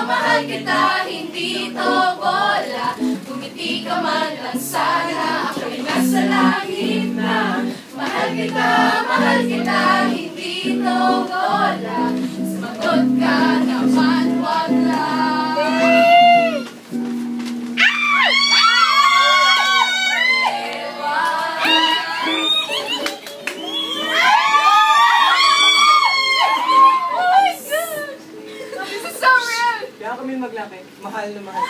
Mahal kita, hindi to bola. Ngumiti ka man lang sana, ako'y nasa langit na. Mahal kita, hindi to bola. Sumagot ka naman, wag lang. Kaya kami maglaki. Mahal na mahal.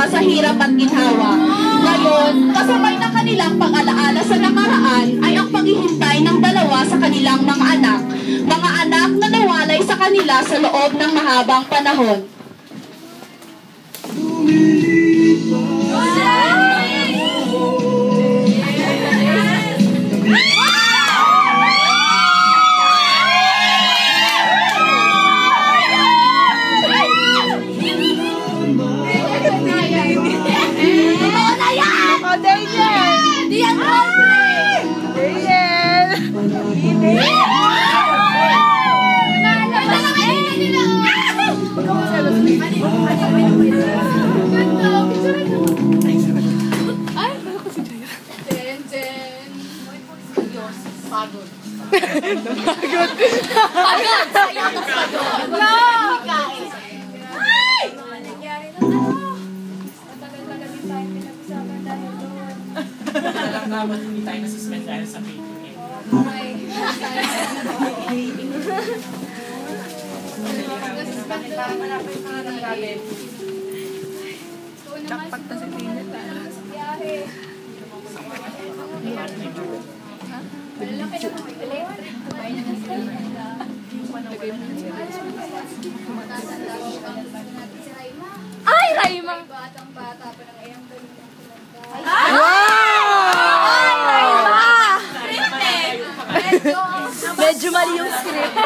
Sa hirap at ginhawa. Ngayon, kasabay na kanilang pag-alaala sa nakaraan ay ang paghihintay ng dalawa sa kanilang mga anak na nawalay sa kanila sa loob ng mahabang panahon. Pagod. Alam naman hindi tayo nasuspend dahil sa video game. Jakpak na si Tina. Ay, Raima! Batang-bata pa ng ayang ganun. Medyo mali yung script.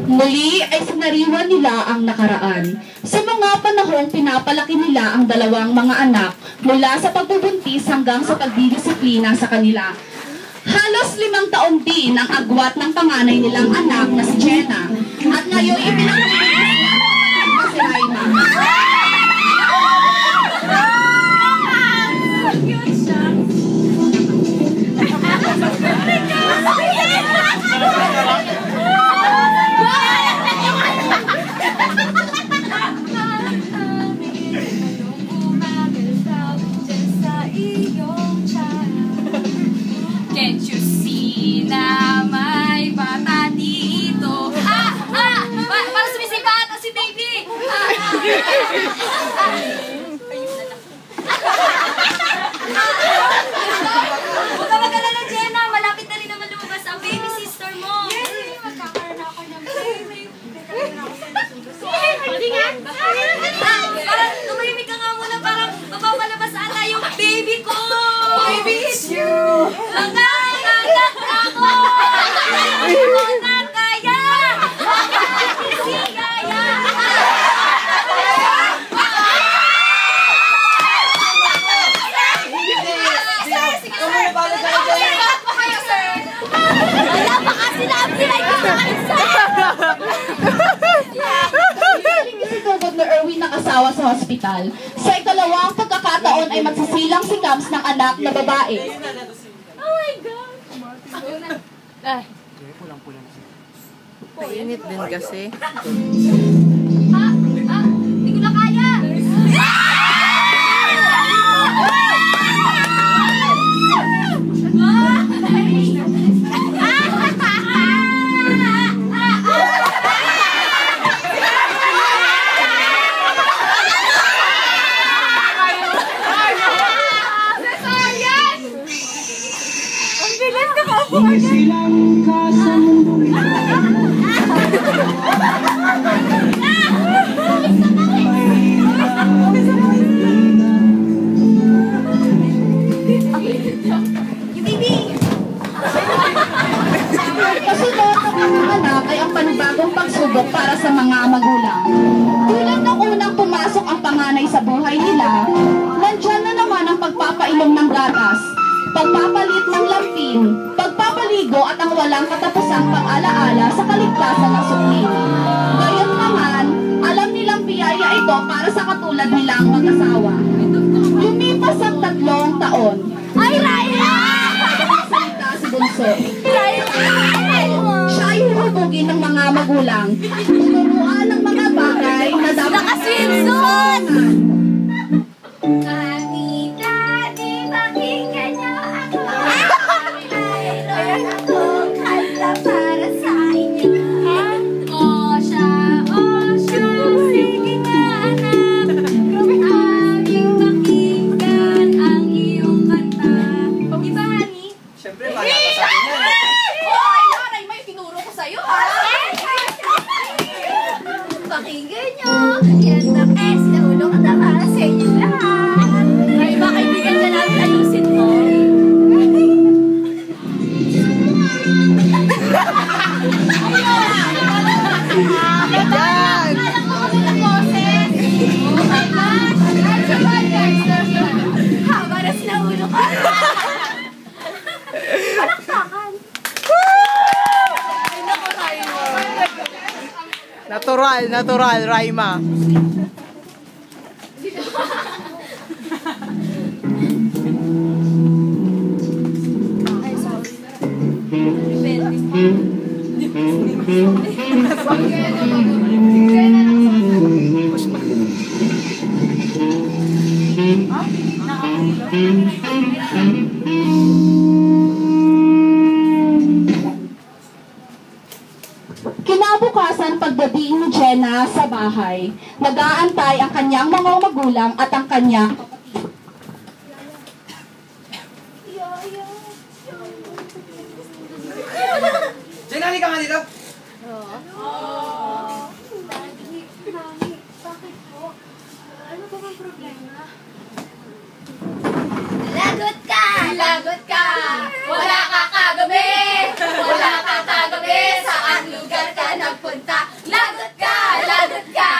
Muli ay sinariwan nila ang nakaraan. Sa mga panahong pinapalaki nila ang dalawang mga anak mula sa pagbubuntis hanggang sa pagdidisiplina sa kanila. Halos 5 taon din ang agwat ng panganay nilang anak na si Jenna. At ngayon ipinakabuntis na si Raima. Can't you see na may bata dito? Para sumisipat si baby! Huwag ka mag-alala, Jenna. Malapit na rin naman lumabas ang baby sister mo. Yes, magkakaroon ako ng baby. Hindi nga. Parang tumahimik ka nga muna. Parang mapapalabas ata yung baby ko. Baby is you. Nangangagat ako. Hindi ko na kaya. Si Yaya. Wala pa kasi namin ay Si Governor Erwin nakasawa sa hospital. Sa ikalawang pagkakataon ay magsisilang si Kams ng anak na babae. Oh my God. Ay. Mainit din kasi. Hindi ko na kaya. Silang ka sa mundo. Kasunod ng mga anak ay ang panibagong pagsubok para sa mga magulang. Tulad ng unang pumasok ang panganay sa buhay nila, nandyan na naman ang pagpapainom ng gatas, pagpapalit ng lampin, pagpapaligo at ang walang katapusang pang-alaala sa kaligtasan ng suklin. Gayon naman, alam nilang biyaya ito para sa katulad nilang mag-asawa. Lumipas ang 3 taon. Ay, Raila! Salita si Bunso. Raila! Siya ay humubugin ng mga magulang. Tunuruan ng mga bagay na dapat Naka-swimsuit! Mami, Daddy, pakinggan niyo ako. Mayroon akong kanta para sa inyo. Osha, Osha, sige nga anak. Aming pakinggan ang iyong kanta. Di ba, honey? Siyempre, malata sa akin yan. Hoy, Laray, may tinuro ko sa'yo, ha? Pakinggan nyo. Yan ang sinahulong at para sa inyo lahat. Ay, baka kaibigan ka namin ayusin mo. Yan! Alam mo kami ng boses. Oh my gosh. Haba na sinahulong ka. Palakpakan. Natural, Raima. Kinabukasan pagdating ni Jenna sa bahay, nag-aantay ang kanyang mga magulang at ang kanyang Jen, halika nga dito. Mami, bakit po? Ano ba bang problema? Lagot ka! Lagot ka! Wala ka kagabi! Wala ka kagabi! Saan lugar ka nagpunta? Lagot ka! Lagot ka!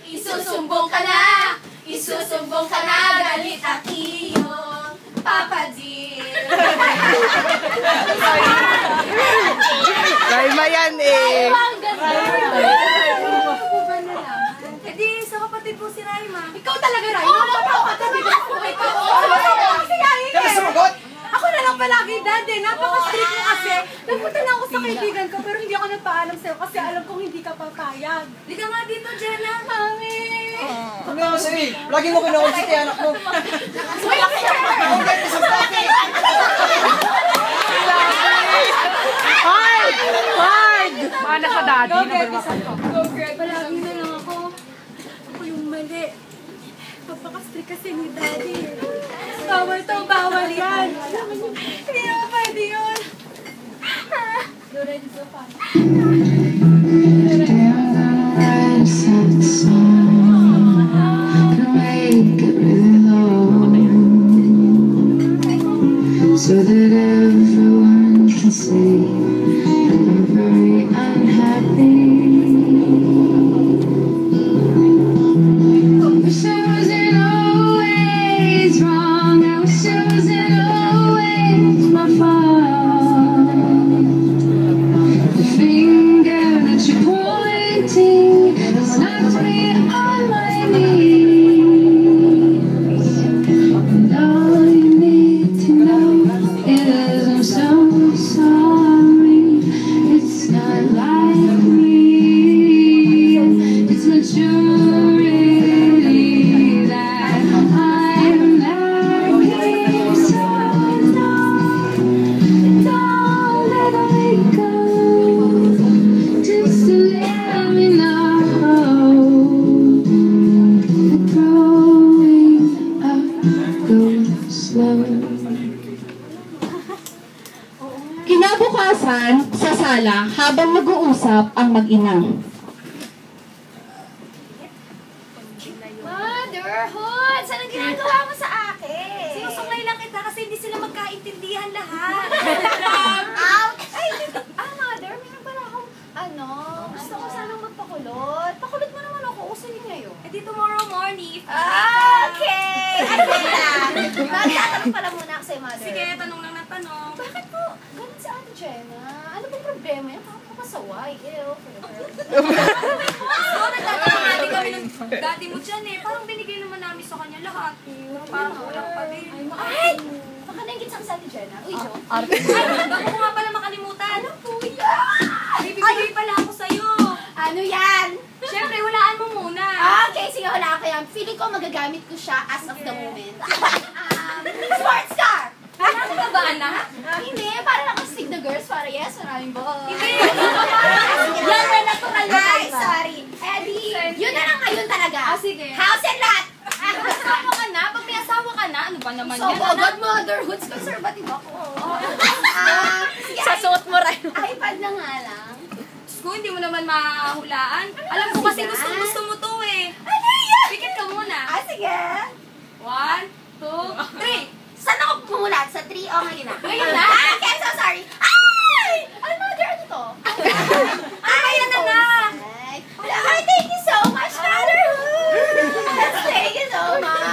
Isusumbong ka na! Isusumbong ka na! Galit at iyong papadil! Raima yan eh. Edi, sa kapatid po si Raima. Ikaw talaga, Ray! Oo, mapapatabi ka po! Ikaw! Kaya sumagot! Ako na lang palagi, Daddy. Napaka-strict mo kasi. Nagpunta na ako sa kaibigan ko, pero hindi ako nagpaalam sa'yo kasi alam kong hindi ka papayag. Di ka nga dito, Jenna! Mami! Ano naman sa'yo eh? Lagi mo kinausap kay anak mo. Ang ganda sa pati! Hard! Hard! Mana ka, Daddy. Go, Greg. Go, Greg. Palagi na lang ako. Ako yung mali. Napaka-strict kasi ni Daddy. Bawal to, bawal yan. Hindi naman pwede yun. So that everyone can see that I'm very unhappy. I wish I wasn't always wrong. I wish I wasn't always my fault. The finger Kinabukasan, sa sala, habang nag-uusap ang mag-ina. Motherhood! Saan ang ginagawa mo sa akin? Sinusuklay lang kita kasi hindi sila magkaintindihan lahat. Mother, meron pala akong, gusto ko sanang magpakulot. Pakulot mo naman ako, uso yun ngayon. Eh di tomorrow morning. Okay! Magtatanong pala muna ako sa'yo, Mother. Sige, tanong lang ng tanong. Bakit po ganun si Ate Jenna? Ano bang problema yan? Kakapasaway. Ew. So, nagtatanong kami ng daddy mo dyan eh. Parang binigay naman namin sa kanya lahat. Parang kulang pa din. Ay! Baka naingit sa Ate Jenna. Uy, Jo. Ay, bago ko nga pala makalimutan. Ano po yan? Bibigay pala ako sa'yo. Ano yan? Siyempre, hulaan mo muna. Okay, sige, wala ko yan. Feeling ko magagamit ko siya as of the moment. Sports car! Wala ka ba, anak? Hindi, para lang kasi the girls, para yes, maraming balls. Hindi. Yan na natural na. Ay, sorry. Eddie, yun na lang ngayon talaga. Sige. House and lot! Asawa ka na? Pag may asawa ka na, ano ba naman So, yan? God motherhood's conservative ako. Sige, Sa suot mo rin. iPad na nga lang. Diyos ko, hindi mo naman mahulaan. Alam ko kasi gusto mo to eh. Ano yan? Pikit ka muna. Sige. 1, 2, 3. Saan ako pumulat? Sa 3 o ngayon na? Ngayon na? Okay, I'm so sorry. Ay! Ay, mother, ano to? Ayan na na. Ay, thank you so much, motherhood! Thank you so much!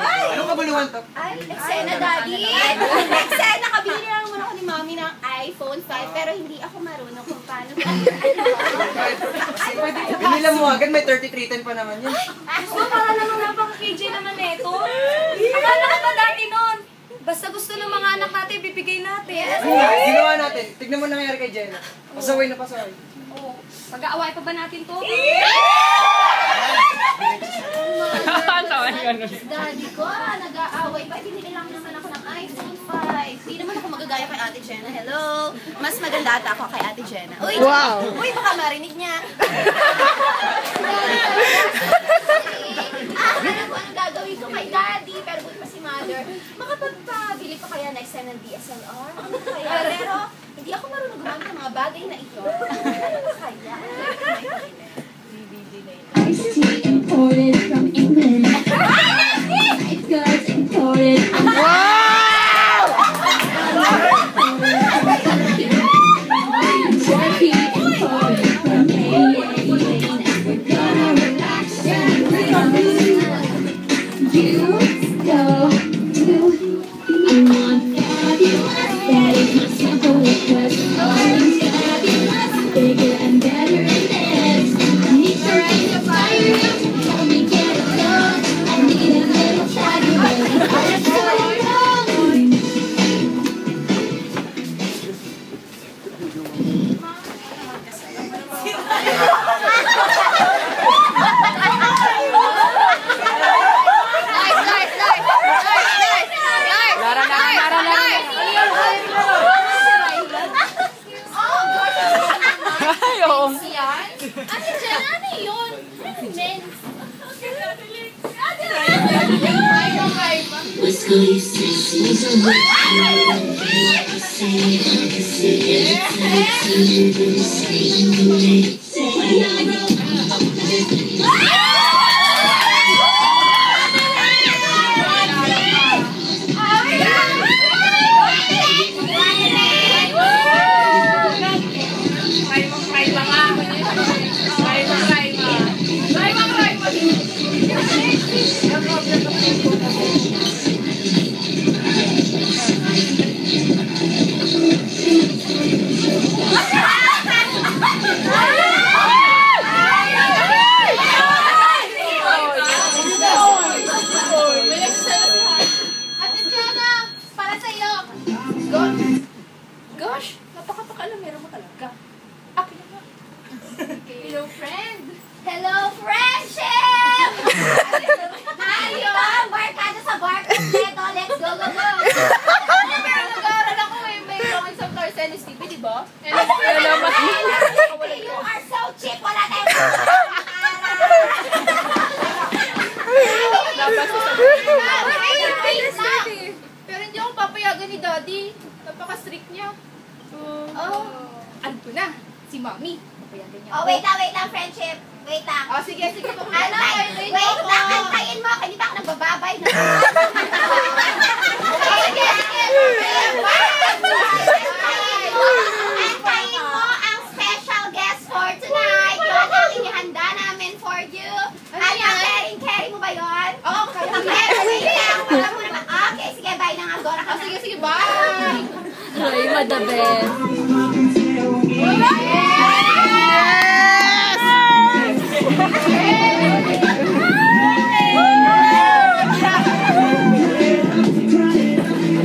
Ay! Anong kabuluhan to? Ay, eksena, daddy! Eksena, kabili lang muna ako ni mommy ng iPhone 5, pero hindi ako marunong kung paano. Binila mo agad, may 3310 pa naman yun. Diyos ko, para naman napaka-KJ naman neto. Akala ka ba dati nun? Basta gusto ng mga anak natin, bibigay natin. Ginawa natin. Tignan mo nangyari kay Jenna. Pasaway na pasaway. Oo. Pag-aaway pa ba natin to? Daddy ko, nag-aaway pa. Binili lang naman ako ng iPhone 5. Hindi naman ako magagaya kay Ate Jenna. Hello? Mas maganda ata ako kay Ate Jenna. Uy, Wow. Uy, baka marinig niya. Alam ko ano gagawin ko kay Daddy, pero buti pa si Mother. Makapagpabili ko kaya next time ng DSLR? Ano kaya? Pero hindi ako marunong gumamit ng mga bagay na ito. Ano kaya? Iced tea imported from England. Nice goods imported. Turkey imported from Maine. We're gonna relax and you go to I'm on fabulous. That is my simple request. Always fabulous, bigger and better than this. I need to raise the fire. Help me get it done. I need a little fabulous. I'm so alone. Ate Jenna, ano yun? Men. What's good, you sexy, so good. You say I can see it. You say Ate Jenna, para sa'yo. Gosh, napakapakalamero mo talaga. Akin na. Hello, friend. Hello, friendship! Tayo! Barkada sa bar kompleto. Let's go, go, go! Pero nag-aaral ako may wrong sa Torselis TV, di ba? You are so cheap! Wala tayong Pero hindi ako papayagan ni Daddy. Napaka-strict niya. Ano ko na? Si Mommy. Papayagan niya. Oh, wait lang, friendship. Wait lang. Oh, sige. Ano? Wait lang, antayin mo. Hindi ba ako nagbababay na? Sige. Antayin mo ang special guest for tonight. Yun ang inihanda namin for you. Ano, carry mo ba yun? Oo, kaya. Wait lang. Okay, sige, bye na nga. Gora ka. Sige, bye! Raima the best.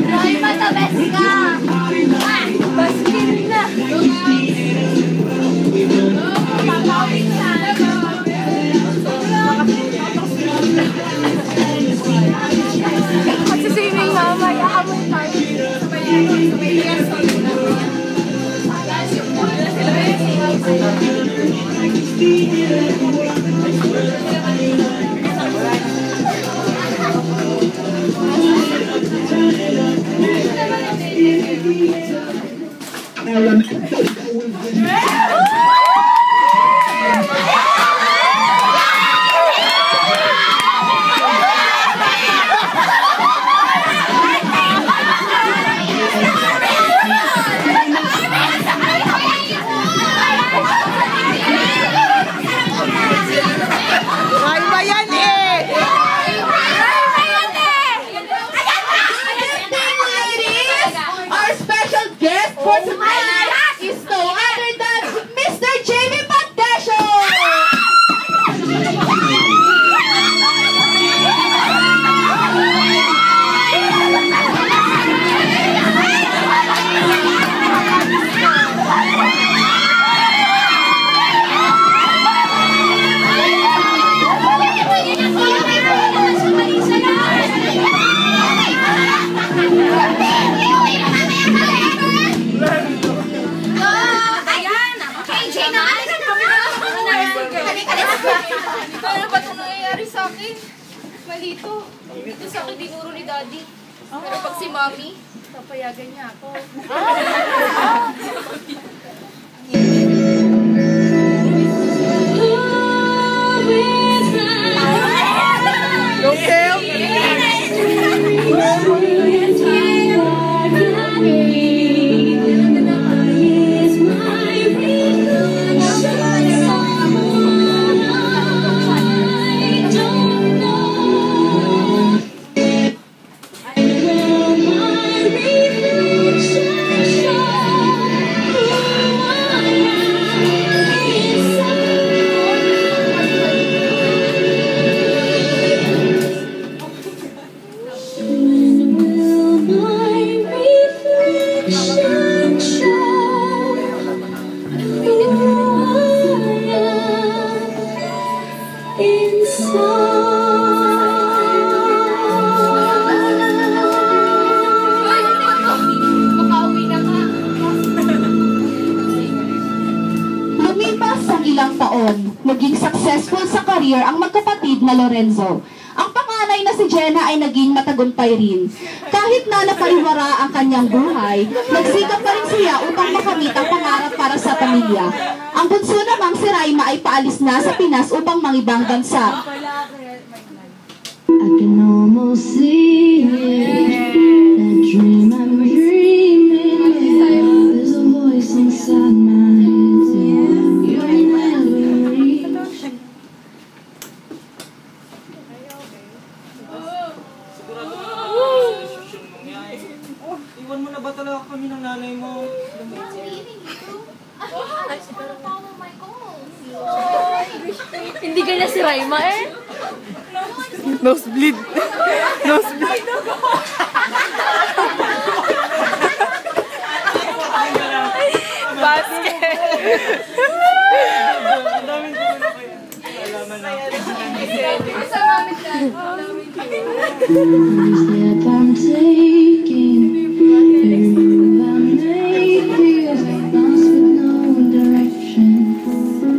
Raima, the best ka. Baskin na. Papawin na. Magsiswimming mamaya. Amoy tayo. Raima yan eh! Our special guest for tonight is no other than Mr. Jamie Pandesio! Paano ba ito nangyayari sa akin? Malito. Ito sa akin dinuro ni Daddy. Pero pag si Mommy, papayagan niya ako. Okay. Makauwi na nga. Lumipas ang ilang taon, naging successful sa career ang magkapatid na Lorenzo. Ang panganay na si Jenna ay naging matagumpay rin. Kahit na napariwara ang kanyang buhay, nagsikap pa rin siya upang makamit ang pangarap para sa pamilya. Ang bunso namang si Raima ay paalis na sa Pinas upang mangibang bansa. I can almost see it. That dream I'm dreaming. There's a voice inside my head saying you'll never reach. Iwan mo na ba talaga kami ng nanay mo? Hindi ganyan si Raima eh. Nosebleed. Nosebleed. Basket. Ang daming ko na kayo. Alaman na. Step I'm taking, every move I make feels lost with no direction.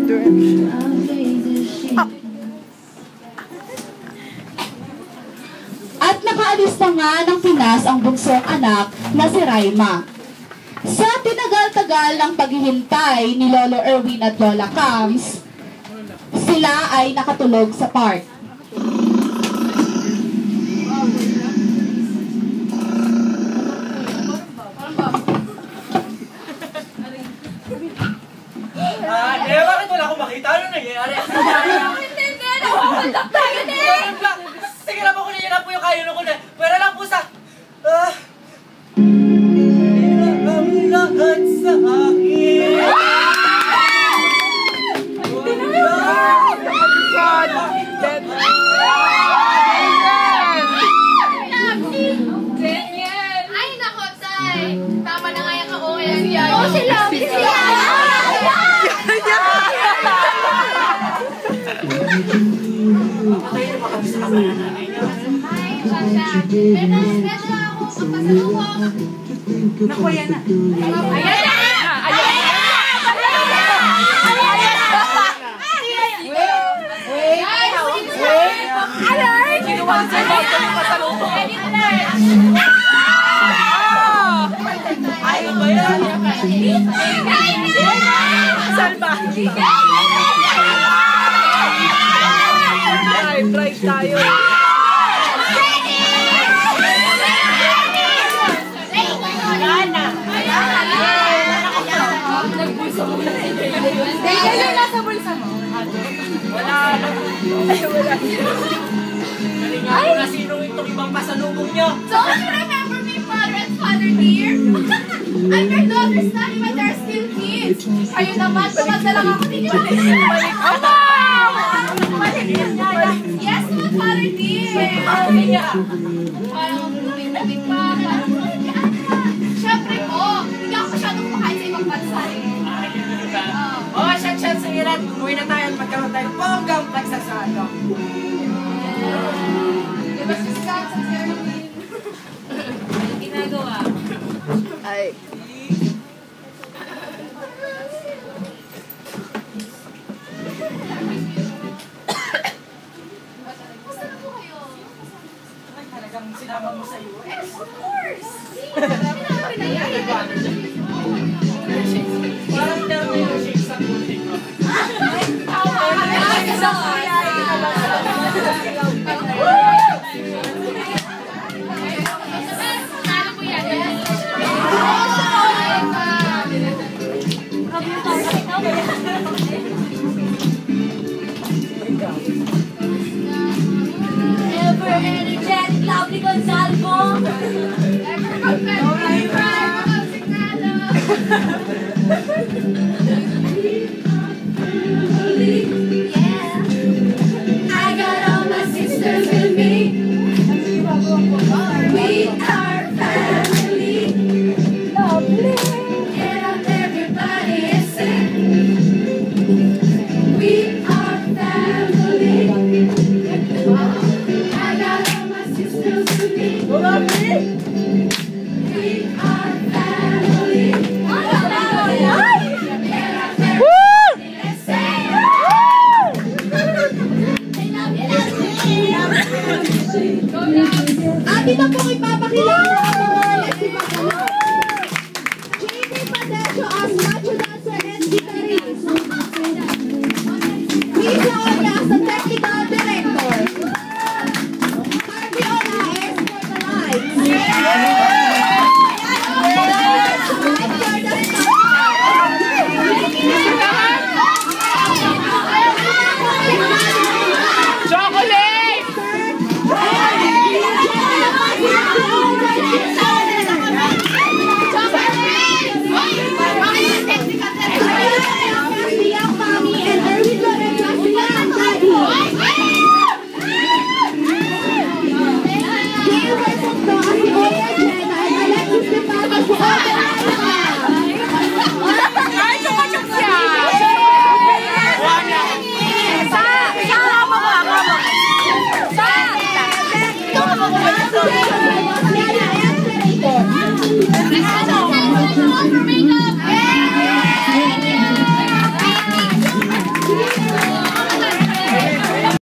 My faith is shaking. At nakaalis na nga ng Pinas lumikas ang bunsong anak na si Raima. Sa tinagal-tagal ng paghihintay ni Lolo Erwin at Lola Cams, sila ay nakatulog sa park. Bakit wala akong makita? Ano nangyayari? Hindi, nakakontak tayo din! Sige na po, kunin na po yung kayo ko na. Pwera lang po sa... ang lahat sa akin. Ay, nako, Tay! Tama na nga yung ka-OL yan. Oo, sila! Naku, yan na. Ayan na! Ay, ba yan? Salba. Drive tayo. Kailan nasa bulsa mo? Wala. Nalinga ko na sino itong ibang pasalubong niyo. Don't you remember me, mother and father dear? I'm your daughter's nanny, but they're still kids. Kayo naman, tumanda lang ako din yun. Yes, my father dear. Parang lumit-lumit pa. Siyempre po, hindi ako masyadong kumakain sa ibang bansa eh. Oh, shot, sige na. Umuwi na tayo at magkaroon tayo bonggang pagsasalo. Diba si Scott sa ceremony? Ginagawa. Ay. Basta na po kayo. Talagang sinama mo sa US. Of course! Sinabi na yan.